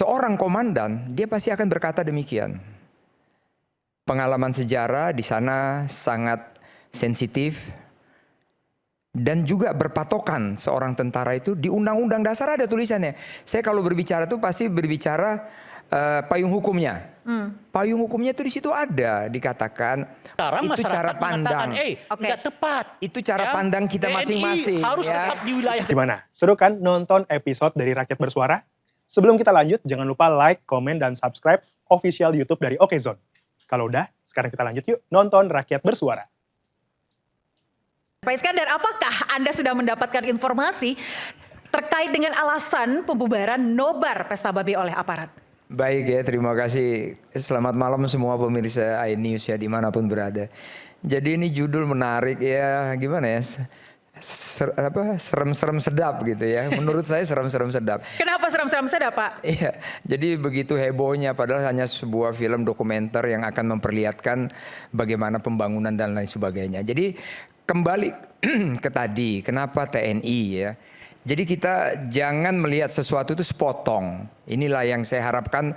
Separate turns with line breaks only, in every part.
seorang komandan, dia pasti akan berkata demikian. Pengalaman sejarah di sana sangat sensitif dan juga berpatokan seorang tentara itu di Undang-Undang Dasar ada tulisannya. Saya kalau berbicara itu pasti berbicara payung hukumnya. Payung hukumnya itu di situ ada dikatakan.
Sekarang
itu cara pandang.
Nggak tepat.
Itu cara pandang kita masing-masing.
Harus
ya.
tetap di wilayah.
Gimana? Seru kan nonton episode dari Rakyat Bersuara? Sebelum kita lanjut, jangan lupa like, komen, dan subscribe official YouTube dari Okezone. Kalau udah, sekarang kita lanjut yuk nonton Rakyat Bersuara.
Pak Iskandar, apakah Anda sudah mendapatkan informasi terkait dengan alasan pembubaran nobar Pesta Babi oleh aparat?
Baik ya, terima kasih. Selamat malam semua pemirsa iNews ya dimanapun berada. Jadi ini judul menarik ya, gimana ya? Serem-serem sedap gitu ya. Menurut saya serem-serem sedap.
Kenapa serem-serem sedap, Pak?
Iya, jadi begitu hebohnya padahal hanya sebuah film dokumenter yang akan memperlihatkan bagaimana pembangunan dan lain sebagainya. Jadi kembali ke tadi, kenapa TNI ya? Jadi kita jangan melihat sesuatu itu sepotong. Inilah yang saya harapkan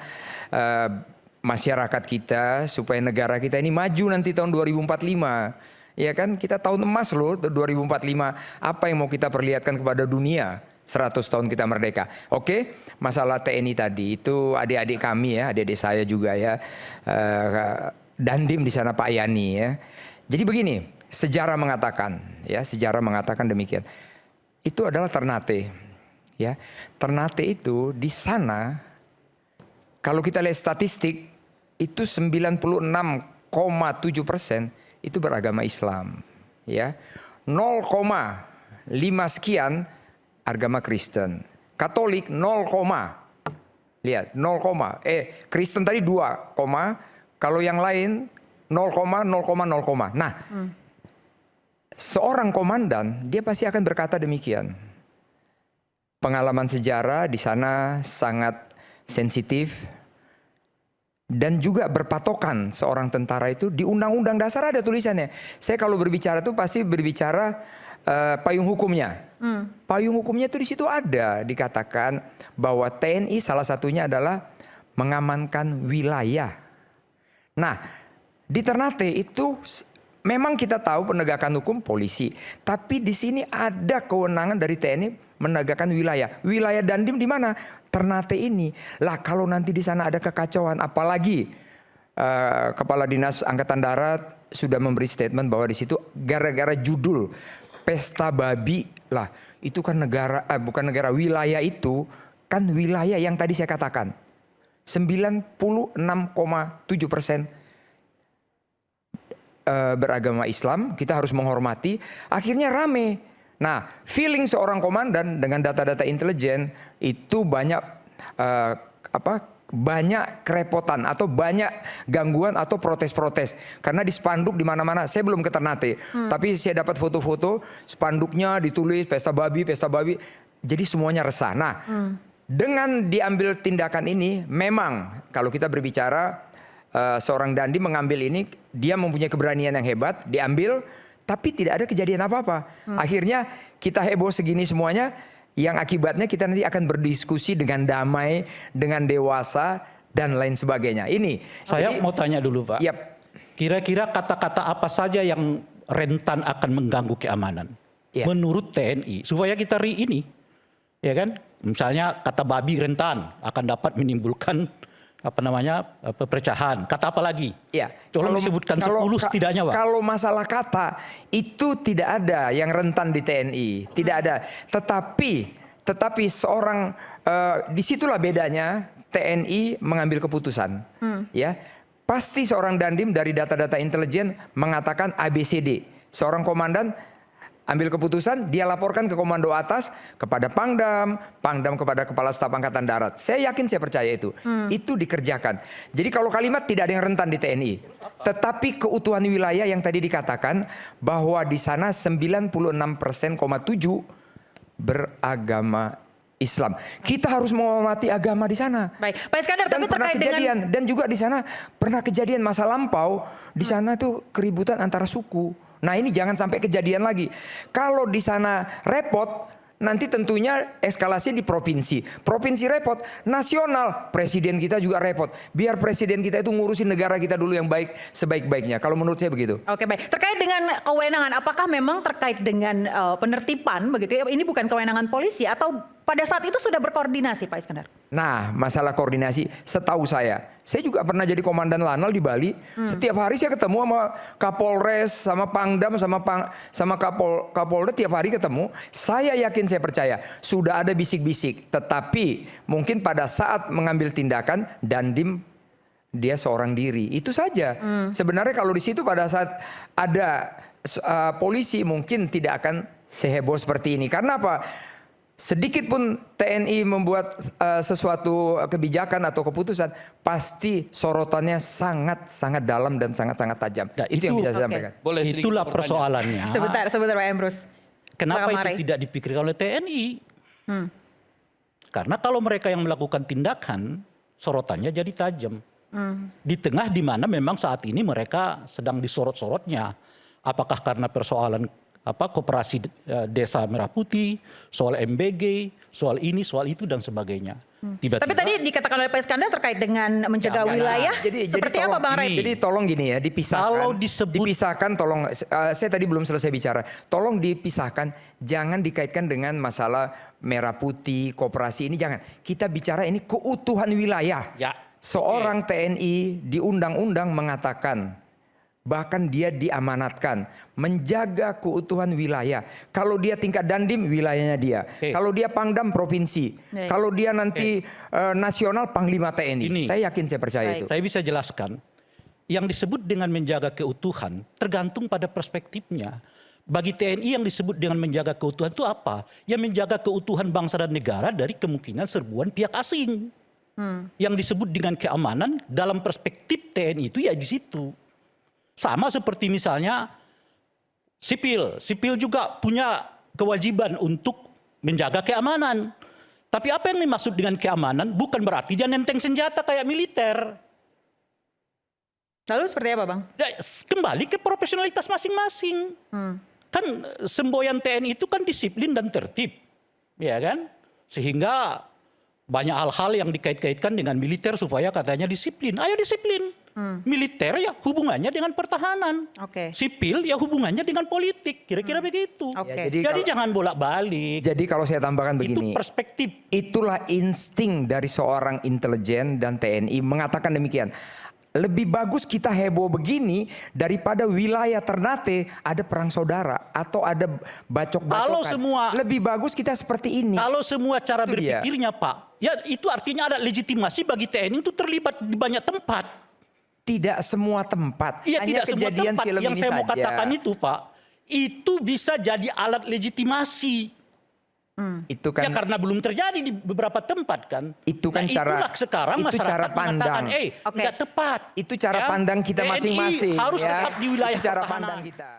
masyarakat kita supaya negara kita ini maju nanti tahun 2045. Ya kan, kita tahun emas loh 2045. Apa yang mau kita perlihatkan kepada dunia 100 tahun kita merdeka. Oke, masalah TNI tadi itu adik-adik kami ya, adik-adik saya juga ya. Dandim di sana Pak Yani ya. Jadi begini, sejarah mengatakan demikian. Itu adalah Ternate. Ya. Ternate itu di sana kalau kita lihat statistik itu 96,7% itu beragama Islam, ya. 0,5 sekian agama Kristen. Katolik 0, lihat 0, Kristen tadi 2, kalau yang lain 0,0,0. Nah, seorang komandan dia pasti akan berkata demikian. Pengalaman sejarah di sana sangat sensitif. Dan juga berpatokan seorang tentara itu di Undang-Undang Dasar ada tulisannya. Saya kalau berbicara itu pasti berbicara payung hukumnya. Payung hukumnya itu di situ ada dikatakan bahwa TNI salah satunya adalah mengamankan wilayah. Nah, di Ternate itu memang kita tahu penegakan hukum polisi, tapi di sini ada kewenangan dari TNI menegakkan wilayah. Wilayah Dandim di mana? Ternate ini. Lah kalau nanti di sana ada kekacauan, apalagi Kepala Dinas Angkatan Darat sudah memberi statement bahwa di situ gara-gara judul Pesta Babi, lah itu kan bukan negara, wilayah itu kan wilayah yang tadi saya katakan 96,7% beragama Islam, kita harus menghormati. Akhirnya rame. Nah, feeling seorang komandan dengan data-data intelijen itu banyak banyak kerepotan atau banyak gangguan atau protes-protes karena di spanduk di mana-mana. Saya belum ke Ternate, tapi saya dapat foto-foto spanduknya ditulis pesta babi. Jadi semuanya resah. Nah, dengan diambil tindakan ini, memang kalau kita berbicara seorang Dandi mengambil ini, dia mempunyai keberanian yang hebat, diambil. Tapi tidak ada kejadian apa-apa. Akhirnya kita heboh segini semuanya. Yang akibatnya kita nanti akan berdiskusi dengan damai, dengan dewasa, dan lain sebagainya. Ini.
Saya mau tanya dulu Pak.
Yep.
Kira-kira kata-kata apa saja yang rentan akan mengganggu keamanan?
Yep.
Menurut TNI. Supaya kita ini. Ya kan? Misalnya kata babi rentan akan dapat menimbulkan perpecahan. Kata apa lagi?
Ya,
Tolong disebutkan 10 setidaknya, Pak.
Kalau masalah kata itu tidak ada yang rentan di TNI, tidak ada. Tetapi seorang disitulah bedanya TNI mengambil keputusan. Ya, pasti seorang Dandim dari data-data intelijen mengatakan ABCD. Seorang komandan ambil keputusan, dia laporkan ke komando atas, kepada Pangdam kepada Kepala Staf Angkatan Darat. Saya yakin, saya percaya itu. Itu dikerjakan. Jadi kalau kalimat tidak ada yang rentan di TNI. Tetapi keutuhan wilayah yang tadi dikatakan bahwa di sana 96,7% beragama Islam. Kita harus menghormati agama di sana.
Baik, Pak Iskandar,
Dan
tapi
pernah
terkait
kejadian
dengan...
dan juga di sana pernah kejadian masa lampau. Di sana tuh keributan antara suku. Nah ini jangan sampai kejadian lagi. Kalau di sana repot, nanti tentunya eskalasi di provinsi. Provinsi repot, nasional presiden kita juga repot. Biar presiden kita itu ngurusin negara kita dulu yang baik sebaik-baiknya. Kalau menurut saya begitu.
Oke, baik. Terkait dengan kewenangan, apakah memang terkait dengan penertiban begitu ya? Ini bukan kewenangan polisi atau pada saat itu sudah berkoordinasi, Pak Iskandar?
Nah, masalah koordinasi, setahu saya juga pernah jadi komandan Lanal di Bali. Setiap hari saya ketemu sama Kapolres, sama Pangdam, sama Kapolda, tiap hari ketemu. Saya yakin, saya percaya sudah ada bisik-bisik. Tetapi mungkin pada saat mengambil tindakan, Dandim dia seorang diri. Itu saja. Sebenarnya kalau di situ pada saat ada polisi mungkin tidak akan seheboh seperti ini. Karena apa? Sedikit pun TNI membuat sesuatu kebijakan atau keputusan, pasti sorotannya sangat-sangat dalam dan sangat-sangat tajam.
Nah,
itu yang bisa saya
oke.
sampaikan.
Boleh itulah persoalannya.
Sebentar Pak Emrus.
Kenapa
Pak
itu
Mari.
tidak dipikirkan oleh TNI? Karena kalau mereka yang melakukan tindakan, sorotannya jadi tajam. Di tengah di mana memang saat ini mereka sedang disorot-sorotnya. Apakah karena persoalan koperasi desa Merah Putih, soal MBG, soal ini, soal itu dan sebagainya. Tiba-tiba,
Tapi tadi dikatakan oleh Pak Iskandar terkait dengan menjaga wilayah. Seperti apa Bang Ray?
Jadi tolong gini ya, dipisahkan.
Kalau
dipisahkan, tolong. Saya tadi belum selesai bicara. Tolong dipisahkan, jangan dikaitkan dengan masalah Merah Putih, koperasi ini jangan. Kita bicara ini keutuhan wilayah.
Ya.
Seorang TNI di undang-undang mengatakan, bahkan dia diamanatkan menjaga keutuhan wilayah. Kalau dia tingkat Dandim, wilayahnya dia. Kalau dia Pangdam, provinsi. Kalau dia nanti nasional, Panglima TNI.
Ini.
Saya yakin, saya percaya itu.
saya bisa jelaskan. Yang disebut dengan menjaga keutuhan tergantung pada perspektifnya. Bagi TNI yang disebut dengan menjaga keutuhan itu apa? Yang menjaga keutuhan bangsa dan negara dari kemungkinan serbuan pihak asing. Yang disebut dengan keamanan dalam perspektif TNI itu ya di situ. Sama seperti misalnya sipil. Sipil juga punya kewajiban untuk menjaga keamanan. Tapi apa yang dimaksud dengan keamanan bukan berarti dia nenteng senjata kayak militer.
Lalu seperti apa Bang?
Kembali ke profesionalitas masing-masing. Kan semboyan TNI itu kan disiplin dan tertib. Ya kan? Sehingga banyak hal-hal yang dikait-kaitkan dengan militer supaya katanya disiplin. Ayo disiplin. Militer ya hubungannya dengan pertahanan.
Oke.
Sipil ya hubungannya dengan politik. Kira-kira begitu.
Oke.
Ya,
Jadi jangan bolak-balik.
Jadi kalau saya tambahkan
Itu
begini.
perspektif.
Itulah insting dari seorang intelijen dan TNI mengatakan demikian. Lebih bagus kita heboh begini daripada wilayah Ternate ada perang saudara atau ada bacok-bacokan.
Kalau semua-
Lebih bagus kita seperti ini.
Kalau semua cara
Itu dia.
berpikirnya Pak, ya itu artinya ada legitimasi bagi TNI untuk terlibat di banyak tempat.
Tidak semua tempat.
Iya
Hanya
tidak semua
kejadian
tempat.
film
Yang
ini
saya mau
saja.
katakan itu Pak, itu bisa jadi alat legitimasi.
Itu kan
Ya karena belum terjadi di beberapa tempat kan.
Itu kan
itulah sekarang
itu
masyarakat
cara
mengatakan,
pandang.
nggak tepat.
Itu cara
Ya,
pandang kita
TNI
masing-masing.
harus
ya.
tetap di wilayah
Itu cara
pertahanan.
pandang kita.